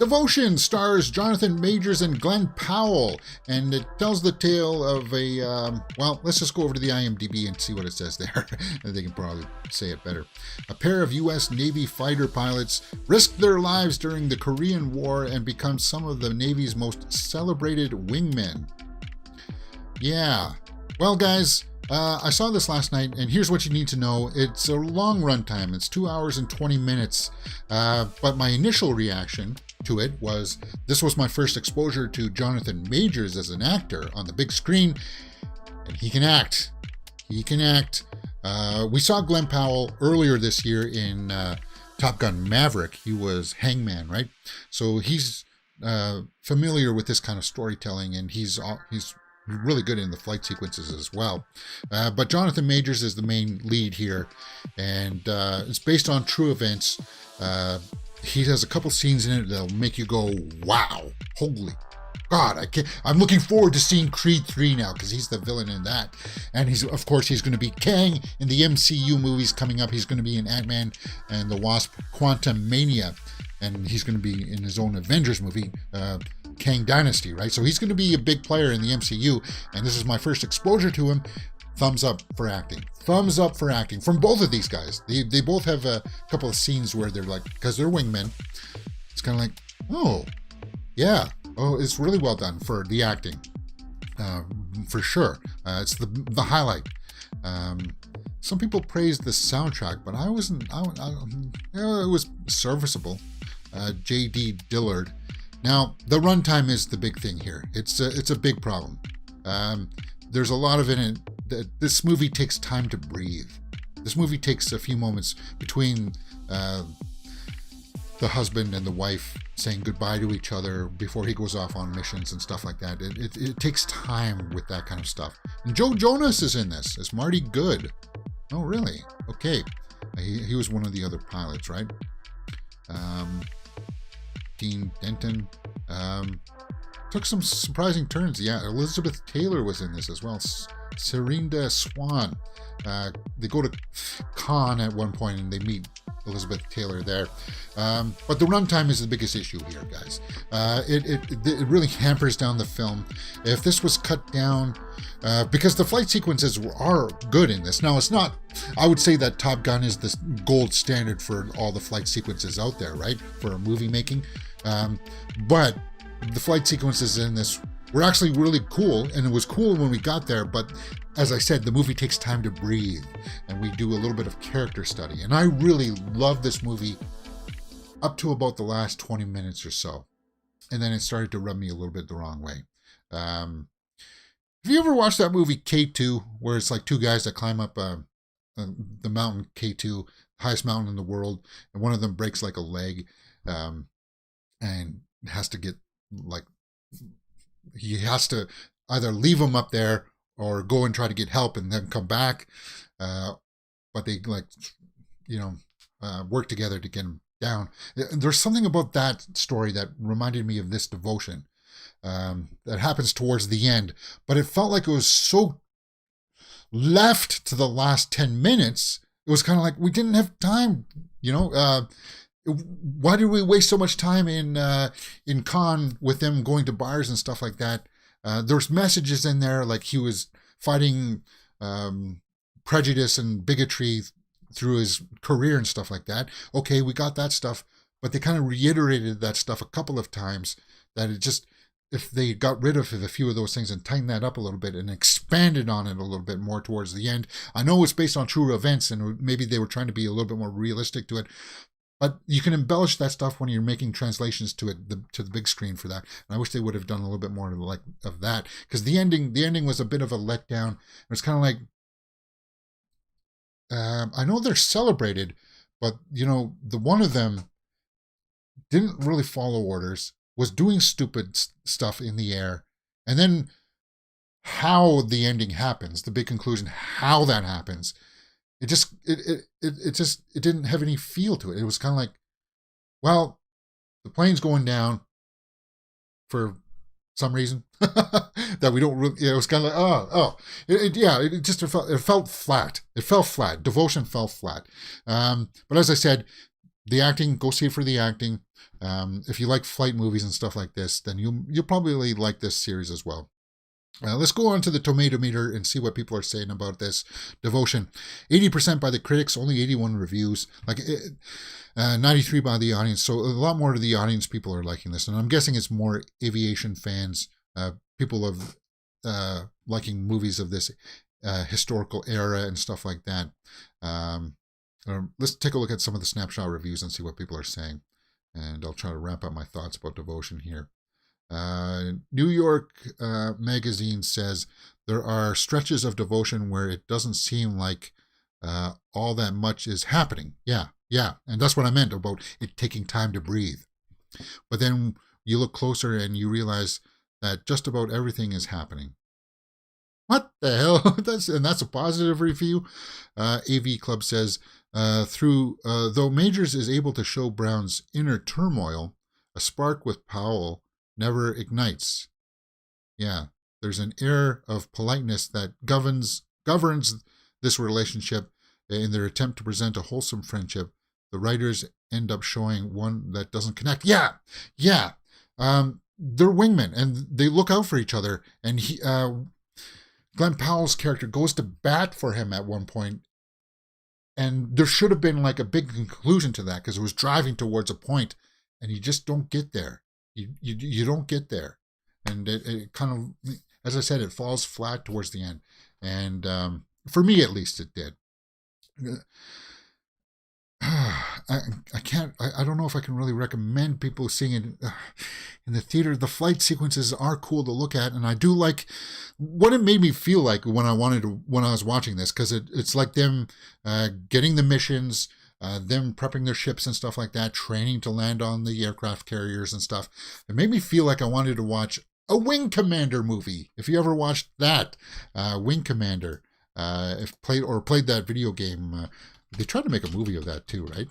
Devotion stars Jonathan Majors and Glen Powell, and it tells the tale of a, well, let's just go over to the IMDb and see what it says there. They can probably say it better. A pair of U.S. Navy fighter pilots risked their lives during the Korean War and become some of the Navy's most celebrated wingmen. Yeah. Well, guys, I saw this last night, and here's what you need to know. It's a long runtime. It's 2 hours and 20 minutes. But my initial reaction to it was, this was my first exposure to Jonathan Majors as an actor on the big screen, and he can act. He can act. We saw Glen Powell earlier this year in Top Gun Maverick. He was Hangman, right? So he's familiar with this kind of storytelling, and he's really good in the flight sequences as well. But Jonathan Majors is the main lead here, and it's based on true events. He has a couple scenes in it that'll make you go, wow, holy God, I'm looking forward to seeing Creed 3 now, because he's the villain in that. And of course, he's going to be Kang in the MCU movies coming up. He's going to be in Ant-Man and the Wasp: Quantumania, and he's going to be in his own Avengers movie, Kang Dynasty, right? So he's going to be a big player in the MCU, and this is my first exposure to him. Thumbs up for acting. Thumbs up for acting from both of these guys. They both have a couple of scenes where they're like, because they're wingmen, it's kind of like, oh, yeah. Oh, it's really well done for the acting, for sure. It's the highlight. Some people praised the soundtrack, but I wasn't. It was serviceable. J.D. Dillard. Now, the runtime is the big thing here. It's a big problem. There's a lot of it in it. This movie takes time to breathe. This movie takes a few moments between the husband and the wife saying goodbye to each other before he goes off on missions and stuff like that. It takes time with that kind of stuff. And Joe Jonas is in this. It's Marty Good. Oh, really? Okay. He was one of the other pilots, right? Dean Denton. Took some surprising turns. Yeah, Elizabeth Taylor was in this as well. Serinda Swan. They go to Cannes at one point and they meet Elizabeth Taylor there. But the runtime is the biggest issue here, guys. It really hampers down the film. If this was cut down, because the flight sequences are good in this. Now, it's not, I would say that Top Gun is the gold standard for all the flight sequences out there, right? For movie making. But the flight sequences in this were actually really cool, and it was cool when we got there, but as I said, the movie takes time to breathe, and we do a little bit of character study, and I really love this movie up to about the last 20 minutes or so, and then it started to rub me a little bit the wrong way. Have you ever watched that movie K2, where it's like two guys that climb up the mountain K2, highest mountain in the world, and one of them breaks like a leg, and has to get like, he has to either leave him up there or go and try to get help and then come back. But they work together to get him down. There's something about that story that reminded me of this Devotion that happens towards the end, but it felt like it was so left to the last 10 minutes. It was kind of like we didn't have time, why did we waste so much time in Cannes with them going to bars and stuff like that? There's messages in there like he was fighting prejudice and bigotry through his career and stuff like that. Okay, we got that stuff, but they kind of reiterated that stuff a couple of times, that it just, if they got rid of a few of those things and tightened that up a little bit and expanded on it a little bit more towards the end. I know it's based on true events and maybe they were trying to be a little bit more realistic to it, but you can embellish that stuff when you're making translations to it, to the big screen for that. And I wish they would have done a little bit more of that, because the ending was a bit of a letdown. It's kind of like, I know they're celebrated, but the one of them didn't really follow orders, was doing stupid stuff in the air, and then how the ending happens, the big conclusion, how that happens. It didn't have any feel to it. It was kind of like, well, the plane's going down for some reason that we don't really, it was kind of like, it felt flat. It fell flat. Devotion fell flat. But as I said, The acting, go see it for the acting. If you like flight movies and stuff like this, then you'll probably like this series as well. Let's go on to the tomato meter and see what people are saying about this. Devotion, 80% by the critics, only 81 reviews, 93 by the audience. So a lot more of the audience people are liking this, and I'm guessing it's more aviation fans, people of liking movies of this historical era and stuff like that. Let's take a look at some of the snapshot reviews and see what people are saying, and I'll try to wrap up my thoughts about Devotion here. New York Magazine says there are stretches of Devotion where it doesn't seem like all that much is happening. Yeah, and that's what I meant about it taking time to breathe. But then you look closer and you realize that just about everything is happening. What the hell? That's a positive review. AV Club says, though Majors is able to show Brown's inner turmoil, a spark with Powell never ignites. Yeah, there's an air of politeness that governs this relationship. In their attempt to present a wholesome friendship, the writers end up showing one that doesn't connect. Yeah. They're wingmen, and they look out for each other. And Glen Powell's character goes to bat for him at one point, and there should have been like a big conclusion to that, because it was driving towards a point, and you just don't get there. You don't get there, and it kind of, as I said, it falls flat towards the end, and for me at least it did. I don't know if I can really recommend people seeing it in the theater. The flight sequences are cool to look at, and I do like what it made me feel like when I was watching this, because it's like them getting the missions, them prepping their ships and stuff like that, training to land on the aircraft carriers and stuff. It made me feel like I wanted to watch a Wing Commander movie. If you ever watched that, Wing Commander, played that video game, they tried to make a movie of that too, right?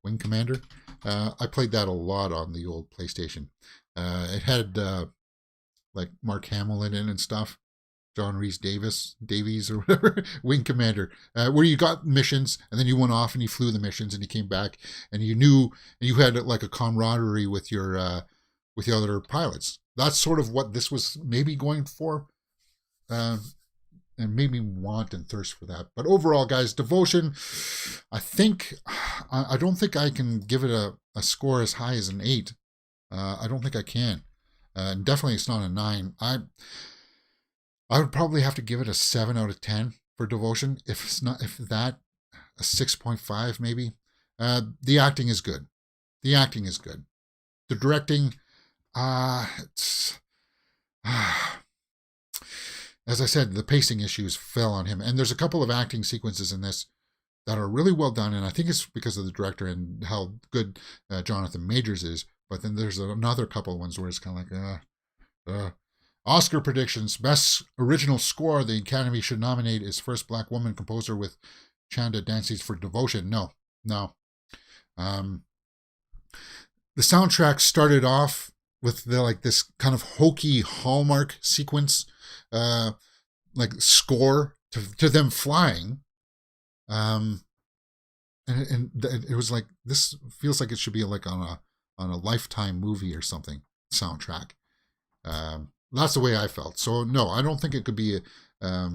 Wing Commander. I played that a lot on the old PlayStation. It had like Mark Hamill in it and stuff. John Rhys Davies or whatever, Wing Commander, where you got missions and then you went off and you flew the missions and you came back and you knew, and you had like a camaraderie with the other pilots. That's sort of what this was maybe going for, and made me want and thirst for that. But overall, guys, Devotion, I don't think I can give it a score as high as an 8. I don't think I can. And definitely it's not a 9. I would probably have to give it a 7 out of 10 for Devotion. If that, a 6.5 maybe. The acting is good. The directing, as I said, the pacing issues fell on him. And there's a couple of acting sequences in this that are really well done. And I think it's because of the director and how good Jonathan Majors is. But then there's another couple of ones where it's kind of like, Oscar predictions. Best original score the Academy should nominate is First Black Woman Composer with Chanda Dances for Devotion. No. The soundtrack started off with this kind of hokey Hallmark sequence, like score to them flying. And it was like, this feels like it should be like on a Lifetime movie or something soundtrack. That's the way I felt. So no, I don't think it could be. I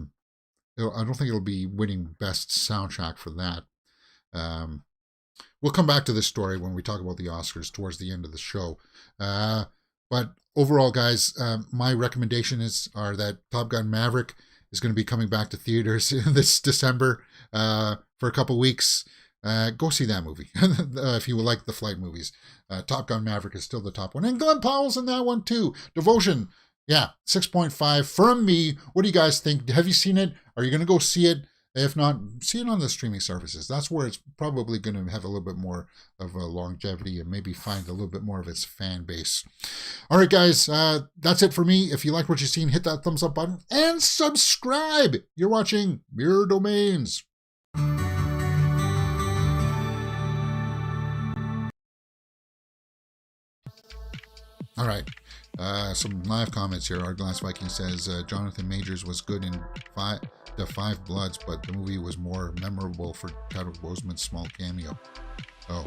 don't think it'll be winning best soundtrack for that. We'll come back to this story when we talk about the Oscars towards the end of the show. But overall, guys, my recommendations are that Top Gun Maverick is going to be coming back to theaters this December for a couple weeks. Go see that movie if you like the flight movies. Top Gun Maverick is still the top one, and Glen Powell's in that one too. Devotion, yeah, 6.5 from me. What do you guys think? Have you seen it? Are you going to go see it? If not, see it on the streaming services. That's where it's probably going to have a little bit more of a longevity and maybe find a little bit more of its fan base. All right, guys, that's it for me. If you like what you've seen, hit that thumbs up button and subscribe. You're watching Mirror Domains. All right, some live comments here. Our Glass Viking says Jonathan Majors was good in The Five Bloods, but the movie was more memorable for Chadwick Boseman's small cameo. Oh.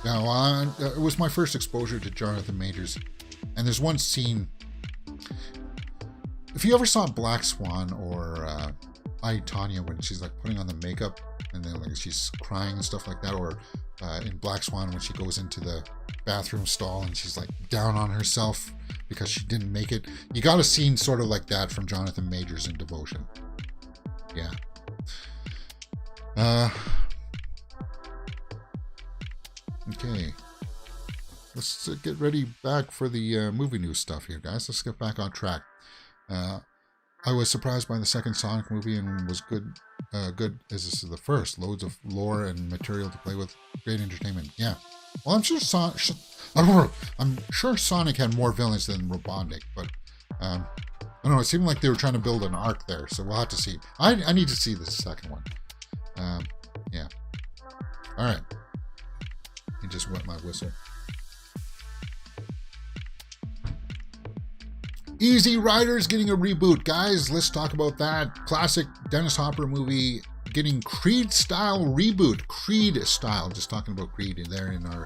Yeah, well, it was my first exposure to Jonathan Majors. And there's one scene. If you ever saw Black Swan or I, Tanya, when she's like putting on the makeup and then like she's crying and stuff like that, or in Black Swan when she goes into the bathroom stall and she's like down on herself because she didn't make it. You got a scene sort of like that from Jonathan Majors in Devotion. Yeah. Okay. Let's get ready back for the movie news stuff here, guys. Let's get back on track. I was surprised by the second Sonic movie and was good as this is the first. Loads of lore and material to play with. Great entertainment. Yeah. Well, I'm sure Sonic had more villains than Robotnik, but I don't know. It seemed like they were trying to build an arc there, so we'll have to see. I need to see the second one. Yeah. All right. I just wet my whistle. Easy Riders getting a reboot, guys. Let's talk about that. Classic Dennis Hopper movie getting Creed style reboot. Creed style. Just talking about Creed there in our